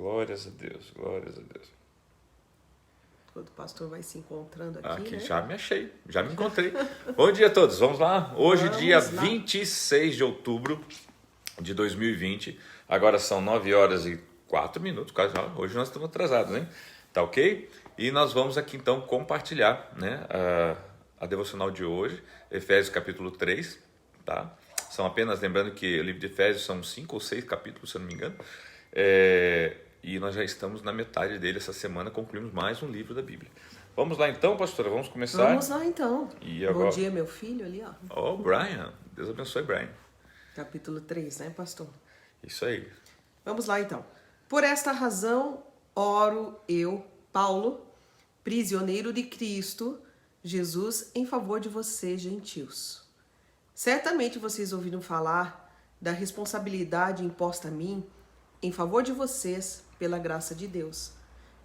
Glórias a Deus, glórias a Deus. Todo pastor vai se encontrando aqui, Aqui né? já me achei, já me encontrei. Bom dia a todos, vamos lá? Hoje, Vamos dia lá. 26 de outubro de 2020. Agora são 9 horas e 4 minutos, quase. Hoje nós estamos atrasados, hein? Tá ok? E nós vamos aqui então compartilhar, né, a devocional de hoje, Efésios capítulo 3, tá? São apenas, lembrando que o livro de Efésios são 5 ou 6 capítulos, se eu não me engano. E nós já estamos na metade dele essa semana, concluímos mais um livro da Bíblia. Vamos lá então, pastora, vamos começar? Vamos lá então. E agora... Bom dia, meu filho ali, ó. Oh, Brian, Deus abençoe, Brian. Capítulo 3, né, pastor? Isso aí. Vamos lá então. Por esta razão, oro eu, Paulo, prisioneiro de Cristo Jesus, em favor de vocês, gentios. Certamente vocês ouviram falar da responsabilidade imposta a mim em favor de vocês pela graça de Deus.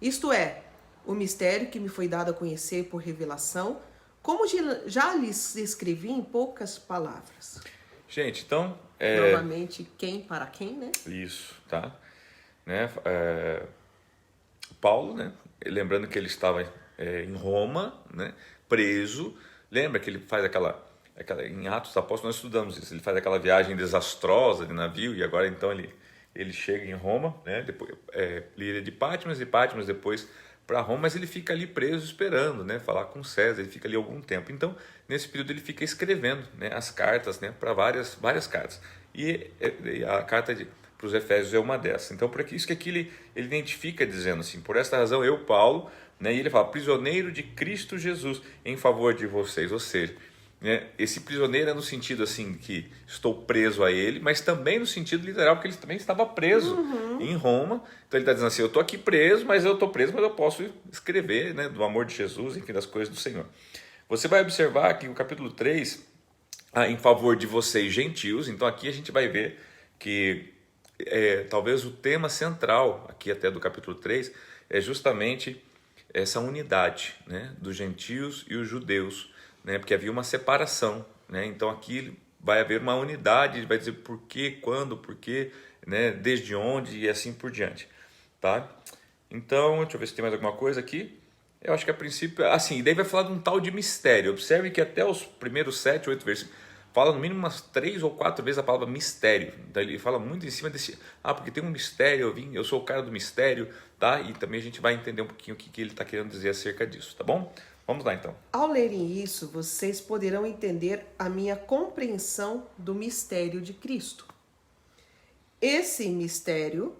Isto é, o mistério que me foi dado a conhecer por revelação, como já lhes escrevi em poucas palavras. Gente, então... Novamente, quem para quem, né? Isso, tá? Né? Paulo, né? Lembrando que ele estava em Roma, né? Preso. Lembra que ele faz aquela... Em Atos dos Apóstolos nós estudamos isso. Ele faz aquela viagem desastrosa de navio e agora então ele chega em Roma, né? Depois, Líria de Patmos e Patmos depois para Roma, mas ele fica ali preso esperando, né? Falar com César, ele fica ali algum tempo. Então, nesse período ele fica escrevendo, né? As cartas, né? Para várias cartas. E a carta para os Efésios é uma dessas. Então, por isso que aqui ele identifica dizendo assim, por esta razão eu, Paulo, né? E ele fala, prisioneiro de Cristo Jesus em favor de vocês, ou seja, né, esse prisioneiro é no sentido assim que estou preso a ele, mas também no sentido literal, porque ele também estava preso em Roma. Então ele está dizendo assim, eu estou aqui preso, mas eu posso escrever, né, do amor de Jesus, enfim, das coisas do Senhor. Você vai observar que o capítulo 3, em favor de vocês gentios, então aqui a gente vai ver que talvez o tema central aqui até do capítulo 3 é justamente essa unidade, né, dos gentios e os judeus, né, porque havia uma separação, né, então aqui vai haver uma unidade, vai dizer por quê, quando, por quê, né, desde onde e assim por diante, tá? Então, deixa eu ver se tem mais alguma coisa aqui. Eu acho que a princípio, assim, daí vai falar de um tal de mistério. Observe que até os primeiros 7, 8 versículos fala no mínimo umas 3 ou 4 vezes a palavra mistério. Então ele fala muito em cima desse, porque tem um mistério, eu sou o cara do mistério, tá? E também a gente vai entender um pouquinho o que ele está querendo dizer acerca disso, tá bom? Vamos lá então. Ao lerem isso, vocês poderão entender a minha compreensão do mistério de Cristo. Esse mistério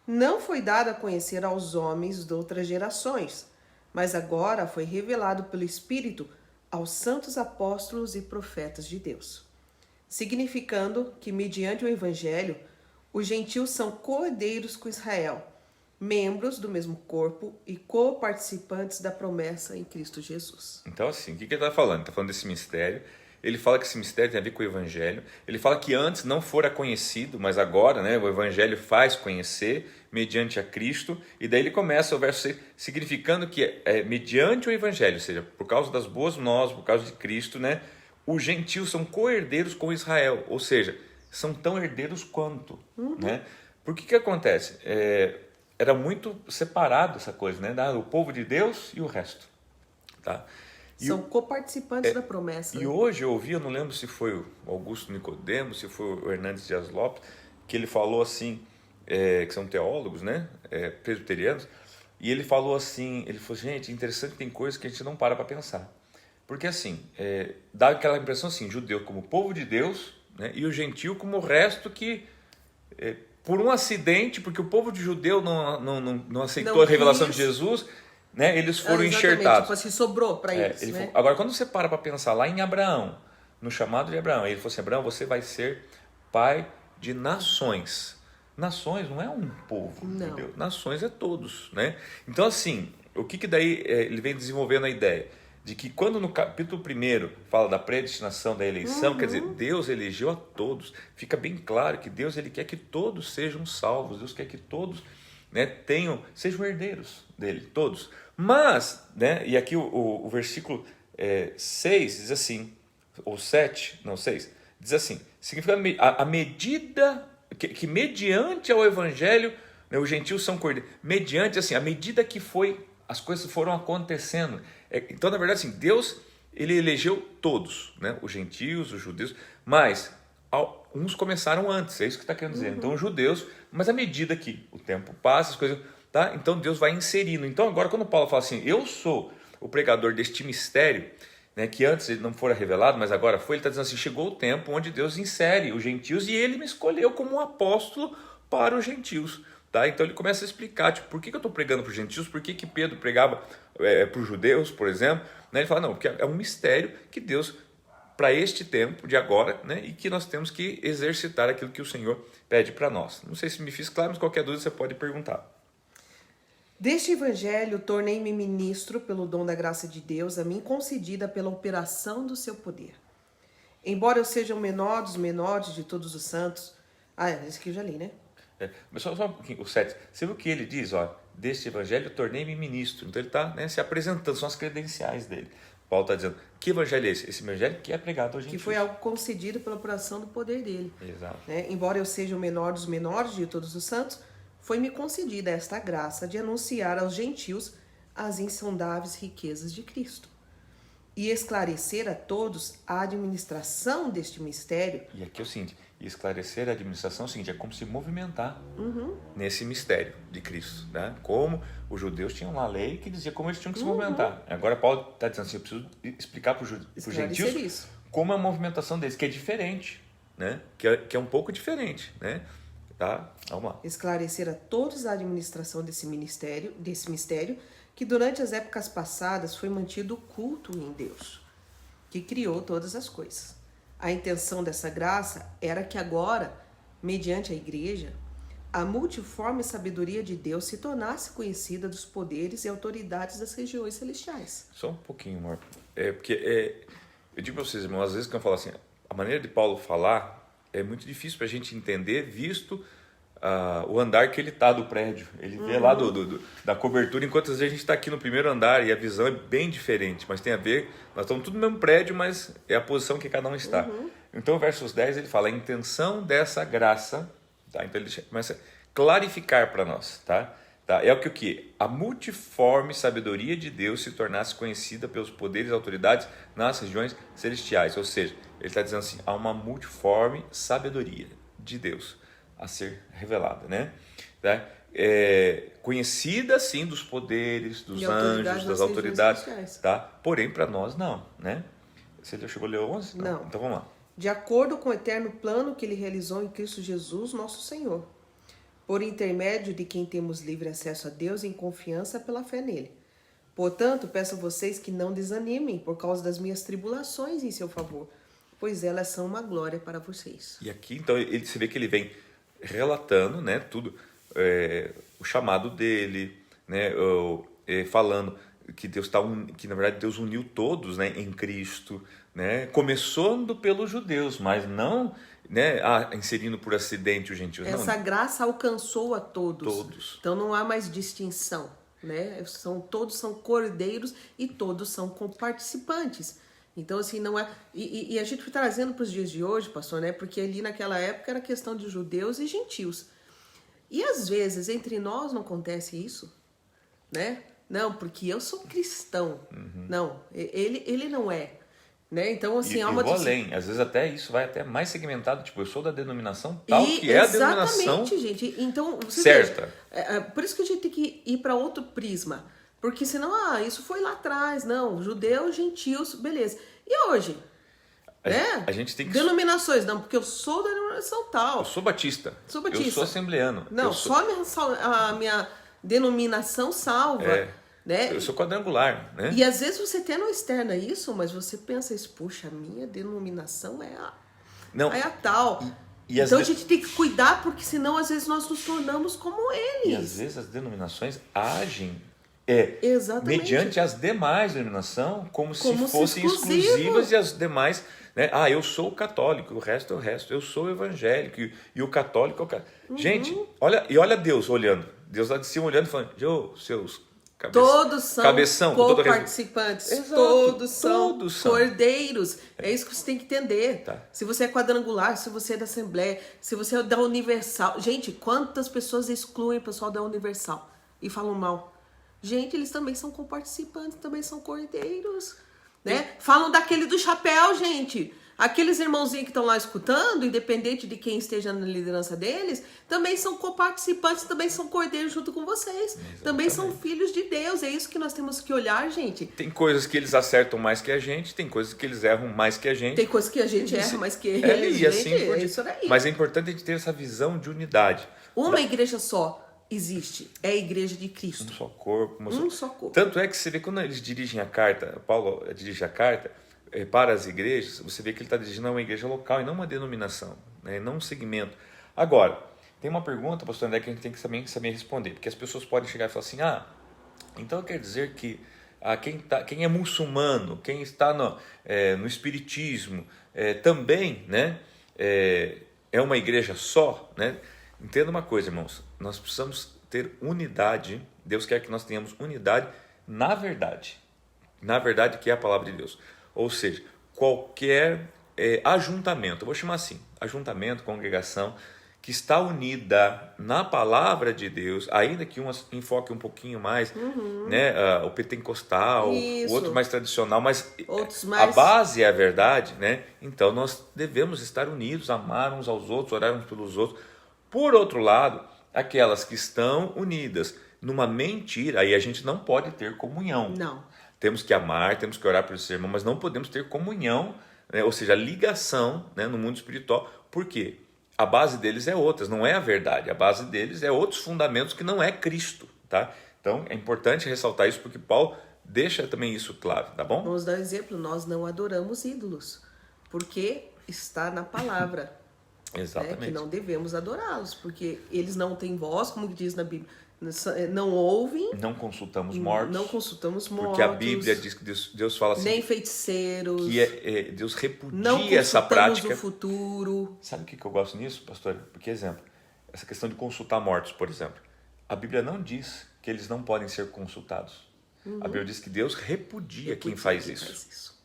não foi dado a conhecer aos homens de outras gerações, mas agora foi revelado pelo Espírito aos santos apóstolos e profetas de Deus, significando que, mediante o Evangelho, os gentios são co-herdeiros com Israel, membros do mesmo corpo e co-participantes da promessa em Cristo Jesus. Então, assim, o que ele está falando? Ele está falando desse mistério. Ele fala que esse mistério tem a ver com o Evangelho. Ele fala que antes não fora conhecido, mas agora, né, o Evangelho faz conhecer mediante a Cristo. E daí ele começa o verso 6, significando que mediante o Evangelho, ou seja, por causa das boas novas, por causa de Cristo, né, os gentios são co-herdeiros com Israel, ou seja, são tão herdeiros quanto. Né? Por que acontece? Era muito separado essa coisa, né? O povo de Deus e o resto. Tá? São coparticipantes da promessa. E hoje eu ouvi, eu não lembro se foi o Augusto Nicodemo, se foi o Hernandes Dias Lopes, que ele falou assim, que são teólogos, né? Presbiterianos, e ele falou assim, gente, interessante, tem coisas que a gente não para pensar. Porque assim, dá aquela impressão assim, judeu como povo de Deus, né? E o gentio como o resto que... por um acidente, porque o povo de judeu não aceitou a revelação de Jesus, né, eles foram enxertados. Tipo assim, sobrou para eles. Né? Agora, quando você para pensar lá em Abraão, no chamado de Abraão, ele falou assim, Abraão, você vai ser pai de nações. Nações não é um povo, entendeu? Nações é todos. Né? Então, assim, o que daí ele vem desenvolvendo a ideia? De que quando no capítulo 1 fala da predestinação, da eleição, quer dizer, Deus elegeu a todos. Fica bem claro que Deus ele quer que todos sejam salvos. Deus quer que todos, né, sejam herdeiros dele, todos. Mas, né, e aqui o versículo 6 diz assim, ou 7, não 6, diz assim, significa a medida que mediante ao Evangelho né? Os gentios são cordeiros. Mediante, assim, à medida que as coisas foram acontecendo. Então, na verdade, assim, Deus, ele elegeu todos, né? Os gentios, os judeus, mas uns começaram antes, é isso que está querendo dizer. Então, os judeus, mas à medida que o tempo passa, as coisas, tá? Então Deus vai inserindo. Então, agora, quando Paulo fala assim, eu sou o pregador deste mistério, né, que antes ele não fora revelado, mas agora foi, ele está dizendo assim, chegou o tempo onde Deus insere os gentios e ele me escolheu como um apóstolo para os gentios. Tá? Então ele começa a explicar, tipo, por que eu estou pregando para os gentios, por que Pedro pregava para os judeus, por exemplo. Né? Ele fala, não, porque é um mistério que Deus, para este tempo de agora, né, e que nós temos que exercitar aquilo que o Senhor pede para nós. Não sei se me fiz claro, mas qualquer dúvida você pode perguntar. Deste evangelho, tornei-me ministro pelo dom da graça de Deus, a mim concedida pela operação do seu poder. Embora eu seja o menor dos menores de todos os santos... esse aqui eu já li, né? Mas só um pouquinho, o 7. Você viu o que ele diz? Ó, deste evangelho, eu tornei-me ministro. Então ele está, né, se apresentando, são as credenciais dele. Paulo está dizendo, que evangelho é esse? Esse evangelho que é pregado hoje em dia. Que foi algo concedido pela operação do poder dele. Exato. Né? Embora eu seja o menor dos menores de todos os santos, foi-me concedida esta graça de anunciar aos gentios as insondáveis riquezas de Cristo e esclarecer a todos a administração deste mistério. E aqui é o seguinte, esclarecer a administração é o seguinte, é como se movimentar nesse mistério de Cristo. Né? Como os judeus tinham uma lei que dizia como eles tinham que se movimentar. Agora Paulo está dizendo assim, eu preciso explicar para os gentios isso. como é a movimentação deles, que é diferente, né? que é um pouco diferente. Né? Tá? Vamos lá. Esclarecer a todos a administração desse mistério, que durante as épocas passadas foi mantido oculto em Deus, que criou todas as coisas. A intenção dessa graça era que agora, mediante a igreja, a multiforme sabedoria de Deus se tornasse conhecida dos poderes e autoridades das regiões celestiais. Só um pouquinho, amor. Porque eu digo para vocês, irmãos, às vezes que eu falo assim, a maneira de Paulo falar é muito difícil para a gente entender, visto o andar que ele está do prédio. Ele vê lá da cobertura, enquanto às vezes a gente está aqui no primeiro andar e a visão é bem diferente, mas tem a ver, nós estamos tudo no mesmo prédio, mas é a posição que cada um está. Então, versos 10, ele fala a intenção dessa graça, tá? Então ele começa a clarificar para nós, tá? É o que a multiforme sabedoria de Deus se tornasse conhecida pelos poderes e autoridades nas regiões celestiais. Ou seja, ele está dizendo assim, há uma multiforme sabedoria de Deus a ser revelada, né? Tá? Conhecida sim dos poderes, dos anjos, das autoridades, tá? Porém para nós não, né? Você já chegou a ler 11? Não. Então vamos lá. De acordo com o eterno plano que ele realizou em Cristo Jesus, nosso Senhor, por intermédio de quem temos livre acesso a Deus em confiança pela fé nele. Portanto, peço a vocês que não desanimem por causa das minhas tribulações em seu favor, pois elas são uma glória para vocês. E aqui, então, você vê que ele vem relatando, né, tudo, o chamado dele, né, falando que Deus que na verdade Deus uniu todos, né, em Cristo, né, começando pelos judeus, mas não, né, inserindo por acidente os gentios. Essa graça alcançou a todos. Todos. Então não há mais distinção, né? Todos são cordeiros e todos são participantes. Então, assim, não é... E a gente foi trazendo para os dias de hoje, pastor, né? Porque ali naquela época era questão de judeus e gentios. E às vezes, entre nós não acontece isso, né? Não, porque eu sou cristão. Não, ele não é. Né? Então, assim, há uma... além, às vezes até isso vai até mais segmentado, tipo, eu sou da denominação tal, que é a denominação gente. Então, você certa. Veja, por isso que a gente tem que ir para outro prisma. Porque senão, isso foi lá atrás. Não, judeus, gentios, beleza. E hoje? A gente tem que... Denominações, não, porque eu sou da denominação tal. Eu sou batista. Eu sou assembleano. Não, só a minha denominação salva. Né? Eu sou quadrangular, né? E às vezes você até não externa isso, mas você pensa isso, puxa, a minha denominação é a tal. Então a gente tem que cuidar, porque senão às vezes nós nos tornamos como eles. E às vezes as denominações agem exatamente mediante as demais denominações como se fossem exclusivas e as demais, né? Eu sou católico, o resto é o resto. Eu sou evangélico e o católico é o católico. Gente, olha Deus olhando. Deus lá de cima olhando e falando, seus Todos são cabeção, com toda co-participantes. Exato, Todos são todos são. cordeiros. É isso que você tem que entender. Tá. Se você é quadrangular, se você é da Assembleia, se você é da Universal. Gente, quantas pessoas excluem o pessoal da Universal e falam mal? Gente, eles também são co-participantes, também são cordeiros. Né? Falam daquele do chapéu, gente. Aqueles irmãozinhos que estão lá escutando, independente de quem esteja na liderança deles, também são coparticipantes, também são cordeiros junto com vocês. Exatamente. Também são filhos de Deus. É isso que nós temos que olhar, gente. Tem coisas que eles acertam mais que a gente, tem coisas que eles erram mais que a gente. Tem coisas que a gente erra mais que eles, e assim gente. por É diante. isso daí. Mas é importante a gente ter essa visão de unidade. Uma igreja só existe. É a igreja de Cristo. Um só corpo. Um só corpo. Tanto é que você vê quando eles dirigem a carta, Paulo dirige a carta para as igrejas, você vê que ele está dirigindo a uma igreja local e não uma denominação, né, não um segmento. Agora, tem uma pergunta, pastor André, que a gente tem que saber responder, porque as pessoas podem chegar e falar assim, então quer dizer que quem é muçulmano, quem está no espiritismo, também, né, é uma igreja só, né? Entenda uma coisa, irmãos, nós precisamos ter unidade, Deus quer que nós tenhamos unidade na verdade que é a palavra de Deus. Ou seja, qualquer ajuntamento, eu vou chamar assim, ajuntamento, congregação, que está unida na palavra de Deus, ainda que uma enfoque um pouquinho mais, né, o pentecostal, o outro mais tradicional, mas a base é a verdade, né? Então nós devemos estar unidos, amar uns aos outros, orar uns pelos outros. Por outro lado, aquelas que estão unidas numa mentira, aí a gente não pode ter comunhão. Não. Temos que amar, temos que orar por esse irmão, mas não podemos ter comunhão, né? Ou seja, ligação, né, no mundo espiritual. Por quê? A base deles é outra, não é a verdade. A base deles é outros fundamentos que não é Cristo, tá? Então é importante ressaltar isso porque Paulo deixa também isso claro, tá bom? Vamos dar um exemplo, nós não adoramos ídolos, porque está na palavra. Exatamente. Que não devemos adorá-los, porque eles não têm voz, como diz na Bíblia. Não ouvem. Não consultamos mortos. Não consultamos mortos. Porque a Bíblia diz que Deus fala assim. Nem feiticeiros. Que Deus repudia não essa prática. Não o futuro. Sabe o que eu gosto nisso, pastor? Porque, exemplo, essa questão de consultar mortos, por exemplo. A Bíblia não diz que eles não podem ser consultados. A Bíblia diz que Deus repudia quem faz isso.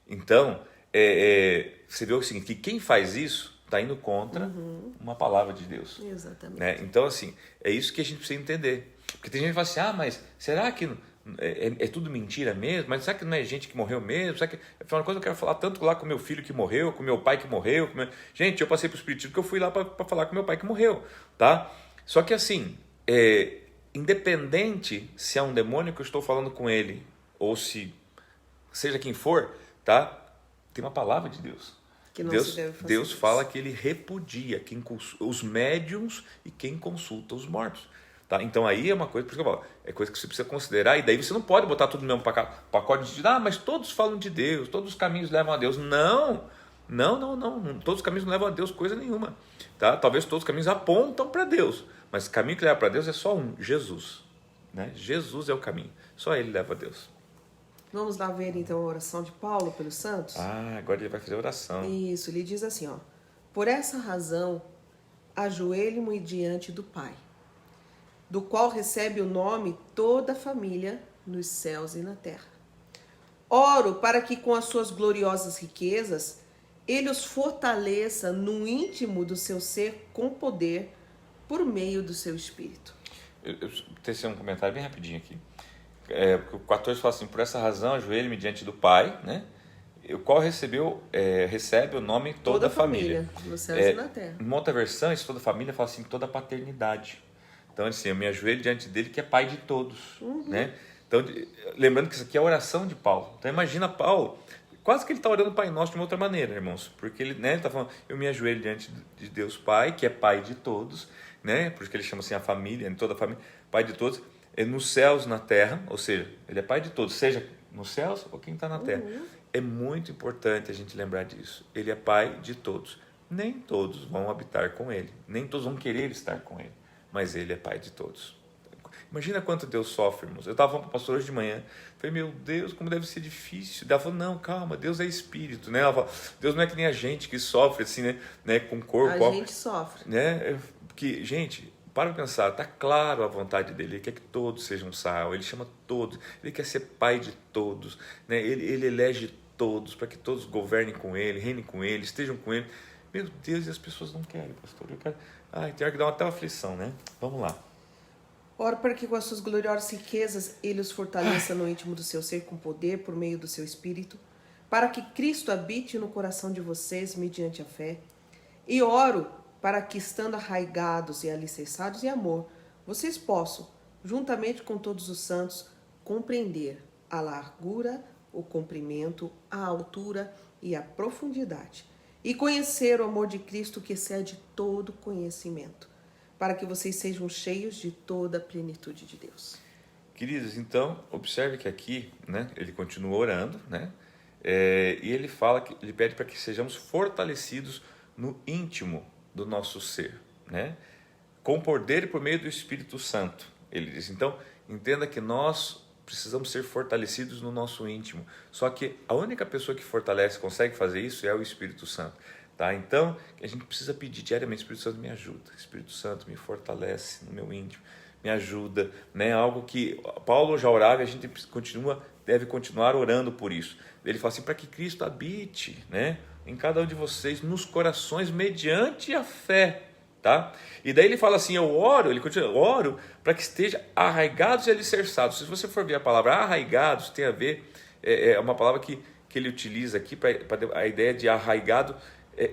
Então, você vê o seguinte, que quem faz isso está indo contra uma palavra de Deus. Exatamente. Né? Então, assim, é isso que a gente precisa entender. Porque tem gente que fala assim, mas será que é tudo mentira mesmo? Mas será que não é gente que morreu mesmo? Será que... Afinal de contas, eu quero falar tanto lá com meu filho que morreu, com meu pai que morreu. Gente, eu passei para o Espiritismo que eu fui lá para falar com meu pai que morreu. Tá? Só que, assim, independente se é um demônio que eu estou falando com ele, ou se seja quem for, tá? Tem uma palavra de Deus. Deus fala que ele repudia os médiuns e quem consulta os mortos. Tá? Então aí é uma coisa, por isso que eu falo, é coisa que você precisa considerar, e daí você não pode botar tudo no mesmo pacote de mas todos falam de Deus, todos os caminhos levam a Deus. Não, todos os caminhos não levam a Deus coisa nenhuma. Tá? Talvez todos os caminhos apontam para Deus, mas o caminho que leva para Deus é só um, Jesus. Né? Jesus é o caminho, só ele leva a Deus. Vamos lá ver então a oração de Paulo pelos santos? Agora ele vai fazer a oração. Isso, ele diz assim, por essa razão, ajoelho-me diante do Pai, do qual recebe o nome toda a família nos céus e na terra. Oro para que com as suas gloriosas riquezas, ele os fortaleça no íntimo do seu ser com poder, por meio do seu Espírito. Eu tecei um comentário bem rapidinho aqui. O 14 fala assim, por essa razão ajoelho-me diante do Pai, né? O qual recebe o nome toda a família. Nos céus e na terra. Em outra versão, isso toda a família fala assim, toda a paternidade. Então, assim, eu me ajoelho diante dele que é pai de todos. Né? Então, lembrando que isso aqui é a oração de Paulo. Então, imagina Paulo, quase que ele está orando o Pai Nosso de uma outra maneira, irmãos. Porque ele está falando, eu me ajoelho diante de Deus Pai, que é pai de todos. Né? Por isso que ele chama assim a família, toda a família, pai de todos. Nos céus, na terra, ou seja, ele é pai de todos, seja nos céus ou quem está na terra. É muito importante a gente lembrar disso. Ele é pai de todos. Nem todos vão habitar com ele, nem todos vão querer estar com ele, mas ele é pai de todos. Imagina quanto Deus sofre, irmãos. Eu estava falando para o pastor hoje de manhã, falei, meu Deus, como deve ser difícil. Ela falou, não, calma, Deus é espírito, né? Ela falou, Deus não é que nem a gente que sofre assim, né? Com o corpo. A gente sofre. Né? Porque, gente, para pensar, está claro a vontade dele, ele quer que todos sejam salvos, ele chama todos, ele quer ser pai de todos, né? Ele elege todos, para que todos governem com ele, reinem com ele, estejam com ele. Meu Deus, e as pessoas não querem, pastor. Tem hora que dá até uma aflição, né? Vamos lá. Ora para que com as suas gloriosas riquezas ele os fortaleça no íntimo do seu ser com poder por meio do seu Espírito, para que Cristo habite no coração de vocês mediante a fé. E oro para que, estando arraigados e alicerçados em amor, vocês possam, juntamente com todos os santos, compreender a largura, o comprimento, a altura e a profundidade, e conhecer o amor de Cristo que excede todo conhecimento, para que vocês sejam cheios de toda a plenitude de Deus. Queridos, então, observe que aqui, né, ele continua orando, né, e ele fala que ele pede para que sejamos fortalecidos no íntimo do nosso ser, né, com poder e por meio do Espírito Santo. Ele diz, então, entenda que nós precisamos ser fortalecidos no nosso íntimo. Só que a única pessoa que fortalece, consegue fazer isso, é o Espírito Santo. Tá? Então, a gente precisa pedir diariamente, Espírito Santo me ajuda, Espírito Santo me fortalece no meu íntimo, me ajuda, né? Algo que Paulo já orava e a gente deve continuar orando por isso. Ele fala assim, para que Cristo habite, né, em cada um de vocês, nos corações, mediante a fé. Tá? E daí ele fala assim, ele continua, oro para que esteja arraigados e alicerçados. Se você for ver a palavra arraigados, tem a ver, é uma palavra que ele utiliza aqui para a ideia de arraigado,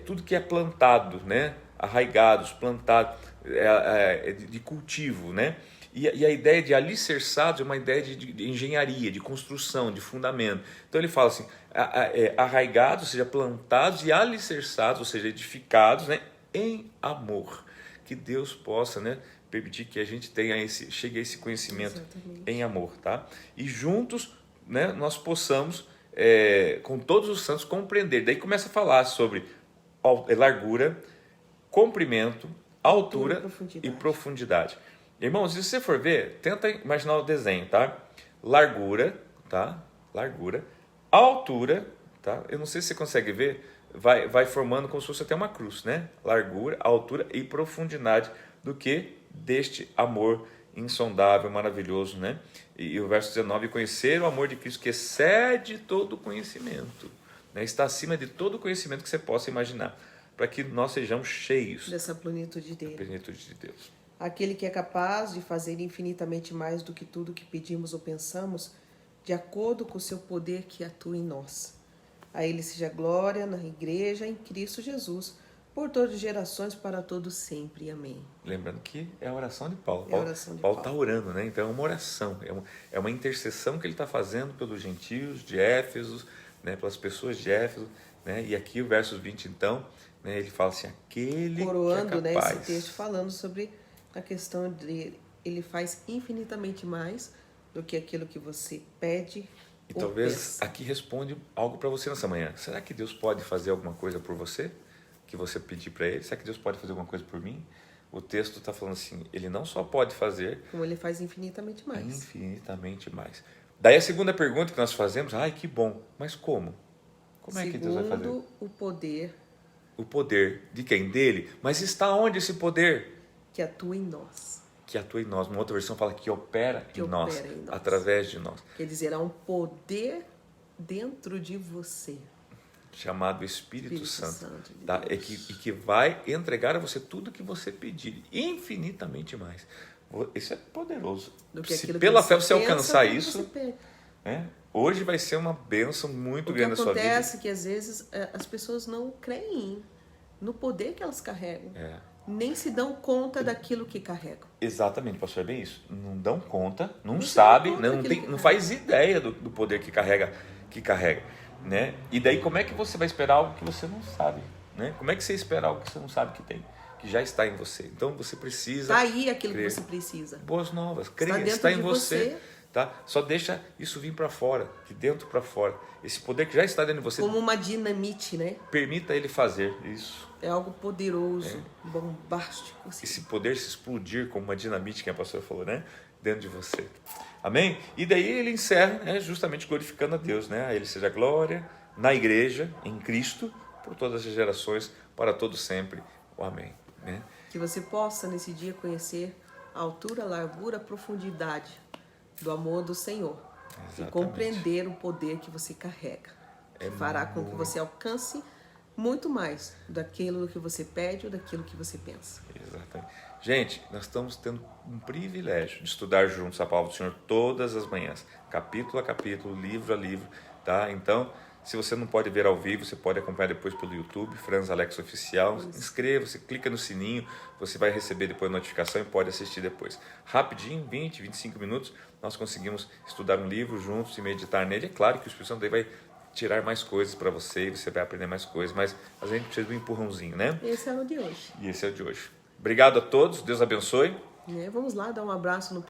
tudo que é plantado, né? Arraigados, plantado, de cultivo, né? E a ideia de alicerçados é uma ideia de engenharia, de construção, de fundamento. Então ele fala assim, arraigados, ou seja, plantados, e alicerçados, ou seja, edificados, né, em amor. Que Deus possa, né, permitir que a gente chegue a esse conhecimento. Exatamente. Em amor, tá? E juntos, né, nós possamos, com todos os santos, compreender. Daí começa a falar sobre largura, comprimento, altura e profundidade. Irmãos, se você for ver, tenta imaginar o desenho, tá? Largura, tá? Largura, altura, tá? Eu não sei se você consegue ver, vai formando como se fosse até uma cruz, né? Largura, altura e profundidade do que deste amor insondável, maravilhoso, né? E o verso 19, conhecer o amor de Cristo que excede todo conhecimento, né? Está acima de todo conhecimento que você possa imaginar, para que nós sejamos cheios dessa plenitude dele. Plenitude de Deus. Aquele que é capaz de fazer infinitamente mais do que tudo que pedimos ou pensamos, de acordo com o seu poder que atua em nós. A ele seja glória na igreja em Cristo Jesus, por todas as gerações, para todos sempre. Amém. Lembrando que é a oração de Paulo. Paulo está orando, né? Então é uma oração, é uma intercessão que ele está fazendo pelos gentios de Éfeso, né? Pelas pessoas de Éfeso, né? E aqui o verso 20, então, né? Ele fala assim, aquele coroando, que é capaz. Né, esse texto falando sobre a questão de ele faz infinitamente mais do que aquilo que você pede. E talvez aqui responde algo para você nessa manhã. Será que Deus pode fazer alguma coisa por você? Que você pedir para Ele? Será que Deus pode fazer alguma coisa por mim? O texto está falando assim, Ele não só pode fazer... como Ele faz infinitamente mais. Infinitamente mais. Daí a segunda pergunta que nós fazemos, que bom, mas como? Como é que Deus vai fazer? Segundo o poder. O poder de quem? Dele. Mas está onde esse poder? Que atua em nós. Que atua em nós. Uma outra versão fala que opera em nós, através de nós. Quer dizer, há um poder dentro de você. Chamado Espírito Santo tá? E que vai entregar a você tudo que você pedir. Infinitamente mais. Isso é poderoso. Se pela fé você alcançar isso, né? Hoje vai ser uma bênção muito grande na sua vida. Acontece que às vezes as pessoas não creem no poder que elas carregam. Nem se dão conta daquilo que carregam. Exatamente, pastor, é bem isso. Não dão conta, não sabe, não faz ideia do poder que carrega. Né? E daí como é que você vai esperar algo que você não sabe? Né? Como é que você espera algo que você não sabe que tem? Que já está em você. Então você precisa... Está aí aquilo que você precisa. Boas novas. Creia, está em você. Tá? Só deixa isso vir para fora, de dentro para fora. Esse poder que já está dentro de você. Como uma dinamite, né? Permita ele fazer isso. É algo poderoso, bombástico. Assim. Esse poder se explodir como uma dinamite, que a pastora falou, né? Dentro de você. Amém? E daí ele encerra, né, justamente glorificando a Deus, né? A ele seja glória na igreja, em Cristo, por todas as gerações, para todos sempre. O amém. Né? Que você possa nesse dia conhecer a altura, a largura, a profundidade do amor do Senhor. Exatamente. E compreender o poder que você carrega. Que fará com que você alcance muito mais daquilo que você pede ou daquilo que você pensa. Exatamente. Gente, nós estamos tendo um privilégio de estudar juntos a palavra do Senhor todas as manhãs, capítulo a capítulo, livro a livro, tá? Então, se você não pode ver ao vivo, você pode acompanhar depois pelo YouTube, Franz Alex Oficial. Inscreva-se, clica no sininho, você vai receber depois a notificação e pode assistir depois. Rapidinho, 20, 25 minutos, nós conseguimos estudar um livro juntos e meditar nele. É claro que o Espírito Santo daí vai tirar mais coisas para você e você vai aprender mais coisas, mas a gente precisa de um empurrãozinho, né? Esse é o de hoje. E esse é o de hoje. Obrigado a todos, Deus abençoe. Vamos lá dar um abraço no